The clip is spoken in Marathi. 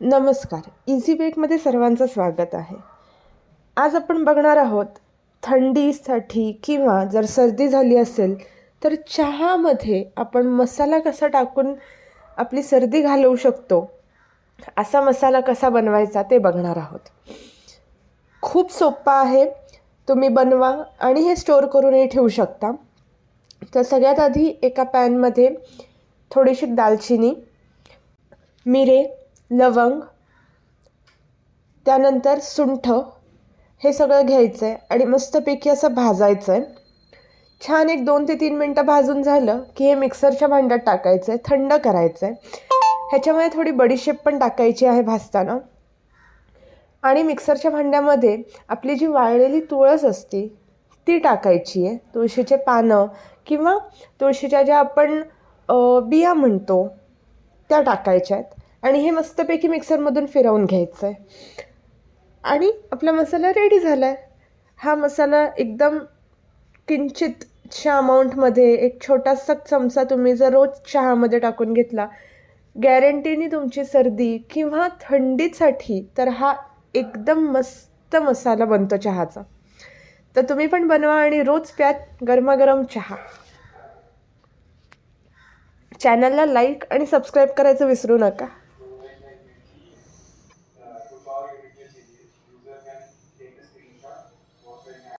नमस्कार. इझी बेकमध्ये सर्वांचं स्वागत आहे. आज आपण बघणार आहोत थंडीसाठी किंवा जर सर्दी झाली असेल तर चहामध्ये आपण मसाला कसा टाकून आपली सर्दी घालवू शकतो, असा मसाला कसा बनवायचा ते बघणार आहोत. खूप सोपा आहे, तुम्ही बनवा आणि हे स्टोअर करूनही ठेवू शकता. तर सगळ्यात आधी एका पॅनमध्ये थोडीशी दालचिनी, मिरे, लवंग, त्यानंतर सुंठ हे सगळं घ्यायचं आहे आणि मस्तपैकी असं भाजायचं आहे. छान एक 2 ते 3 मिनटं भाजून झालं की हे मिक्सरच्या भांड्यात टाकायचं आहे, थंड करायचं आहे. ह्याच्यामध्ये थोडी बडीशेप पण टाकायची आहे भाजताना. आणि मिक्सरच्या भांड्यामध्ये आपली जी वाळलेली तुळस असते ती टाकायची आहे. तुळशीचे पानं किंवा तुळशीच्या ज्या आपण बिया म्हणतो त्या टाकायच्या आहेत आणि हे मस्तपैकी मिक्सरमधून फिरवून घ्यायचं आहे आणि आपला मसाला रेडी झाला आहे. हा मसाला एकदम किंचितशा अमाऊंटमध्ये एक छोटासा चमचा तुम्ही जर रोज चहामध्ये टाकून घेतला, गॅरंटीने तुमची सर्दी किंवा थंडीसाठी तर हा एकदम मस्त मसाला बनतो चहाचा. तर तुम्ही पण बनवा आणि रोज प्यात गरमागरम चहा. चॅनलला लाईक आणि सबस्क्राईब करायचं विसरू नका.